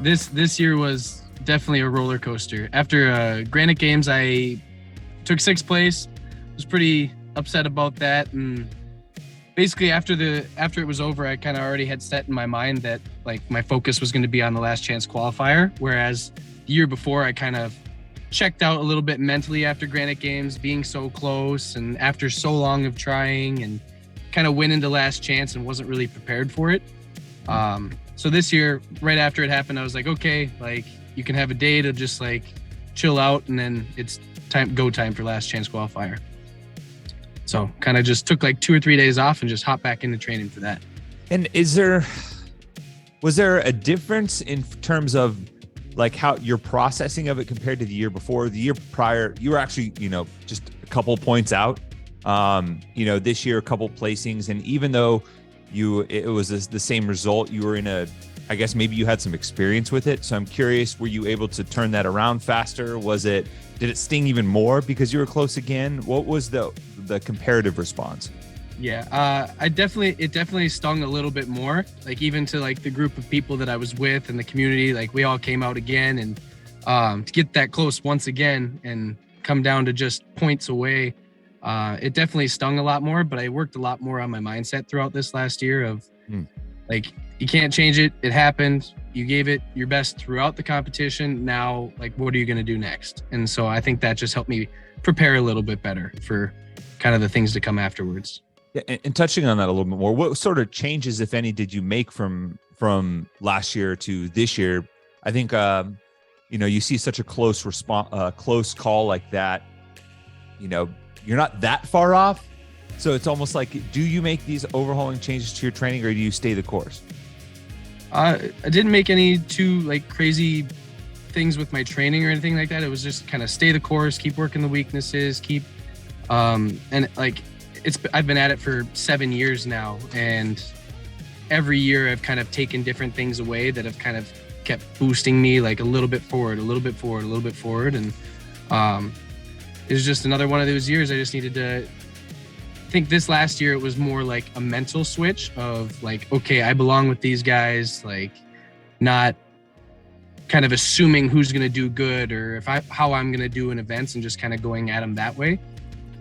this year was definitely a roller coaster. After Granite Games, I took 6th place. Was pretty upset about that, and basically after it was over, I kind of already had set in my mind that like my focus was going to be on the last chance qualifier, whereas the year before I kind of checked out a little bit mentally after Granite Games, being so close and after so long of trying, and kind of went into last chance and wasn't really prepared for it. So this year, right after it happened, I was like, okay, like you can have a day to just like chill out, and then it's go time for last chance qualifier. So kind of just took like 2 or 3 days off and just hopped back into training for that. And was there a difference in terms of like how your processing of it compared to the year before? The year prior, you were actually, just a couple points out. This year, a couple placings, and even though it was the same result, you were I guess maybe you had some experience with it. So I'm curious, were you able to turn that around faster? Did it sting even more because you were close again? What was the comparative response? Yeah, it definitely stung a little bit more. Like even to like the group of people that I was with and the community, like we all came out again, and to get that close once again and come down to just points away, it definitely stung a lot more. But I worked a lot more on my mindset throughout this last year of like, you can't change it. It happened. You gave it your best throughout the competition. Now, like, what are you going to do next? And so I think that just helped me prepare a little bit better for kind of the things to come afterwards. Yeah, and touching on that a little bit more, what sort of changes, if any, did you make from last year to this year? I think, you see such a close close call like that, you're not that far off. So it's almost like, do you make these overhauling changes to your training, or do you stay the course? I didn't make any too like crazy things with my training or anything like that. It was just kind of stay the course, keep working the weaknesses, and like I've been at it for 7 years now, and every year I've kind of taken different things away that have kind of kept boosting me like a little bit forward, a little bit forward, a little bit forward. And it was just another one of those years I just needed to, I think this last year it was more like a mental switch of like, okay, I belong with these guys, like not kind of assuming who's going to do good or how I'm going to do in events, and just kind of going at them that way.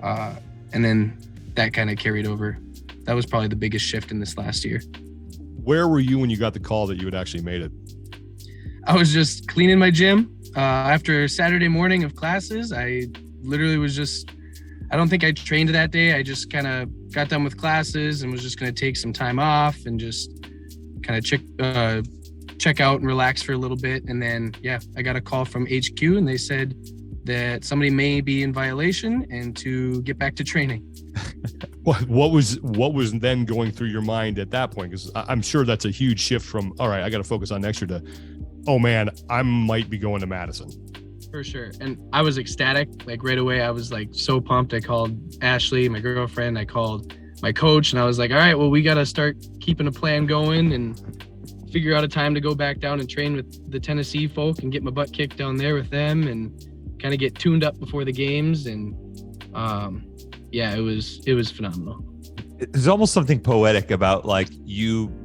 And then that kind of carried over. That was probably the biggest shift in this last year. Where were you when you got the call that you had actually made it? I was just cleaning my gym. After Saturday morning of classes, I literally was I don't think I trained that day. I just kind of got done with classes and was just going to take some time off and just kind of check out and relax for a little bit. And then, I got a call from HQ, and they said that somebody may be in violation and to get back to training. What was then going through your mind at that point? Because I'm sure that's a huge shift from, all right, I got to focus on next year, to, oh man, I might be going to Madison. For sure. And I was ecstatic. Like right away, I was like so pumped. I called Ashley, my girlfriend. I called my coach, and I was like, all right, well, we got to start keeping a plan going and figure out a time to go back down and train with the Tennessee folk and get my butt kicked down there with them and kind of get tuned up before the games. And it was phenomenal. There's almost something poetic about like you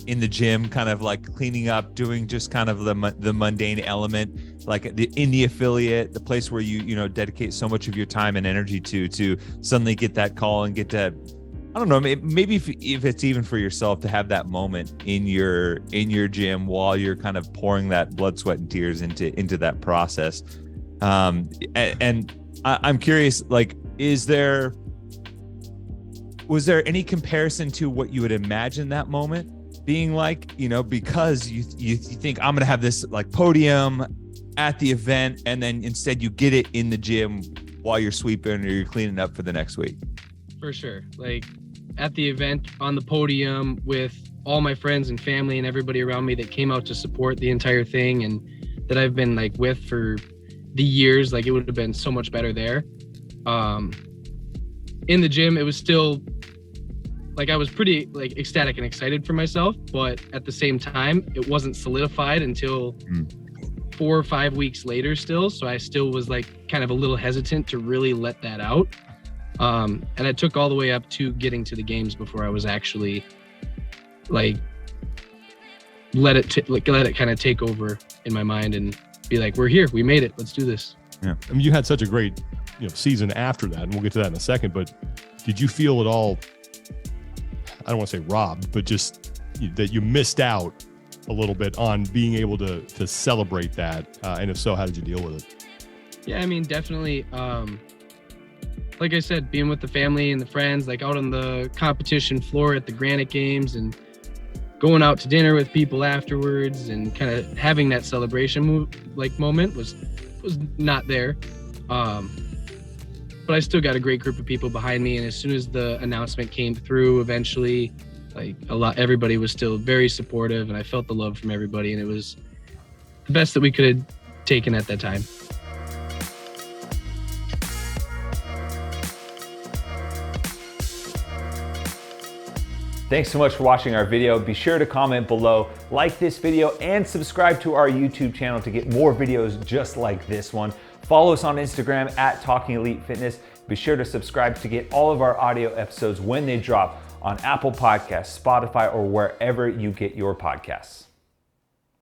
in the gym, kind of like cleaning up, doing just kind of the mundane element, like in the affiliate, the place where you dedicate so much of your time and energy to suddenly get that call and get to, I don't know, maybe if it's even for yourself to have that moment in your gym while you're kind of pouring that blood, sweat, and tears into that process. And I'm curious, like, was there any comparison to what you would imagine that moment being like, because you think I'm going to have this like podium at the event, and then instead you get it in the gym while you're sweeping or you're cleaning up for the next week? For sure. Like at the event on the podium with all my friends and family and everybody around me that came out to support the entire thing, and that I've been like with for the years, like it would have been so much better there. In the gym, it was still like I was pretty like ecstatic and excited for myself, but at the same time, it wasn't solidified until 4 or 5 weeks later still. So I still was like kind of a little hesitant to really let that out. And it took all the way up to getting to the games before I was actually like let it kind of take over in my mind and be like, we're here, we made it, let's do this. Yeah. I mean, you had such a great, season after that, and we'll get to that in a second, but did you feel at all, I don't want to say robbed, but just that you missed out a little bit on being able to celebrate that? And if so, how did you deal with it? Yeah, I mean, definitely. Like I said, being with the family and the friends, like out on the competition floor at the Granite Games and going out to dinner with people afterwards and kind of having that celebration moment was not there. But I still got a great group of people behind me. And as soon as the announcement came through, eventually, everybody was still very supportive, and I felt the love from everybody. And it was the best that we could have taken at that time. Thanks so much for watching our video. Be sure to comment below, like this video, and subscribe to our YouTube channel to get more videos just like this one. Follow us on Instagram at Talking Elite Fitness. Be sure to subscribe to get all of our audio episodes when they drop on Apple Podcasts, Spotify, or wherever you get your podcasts.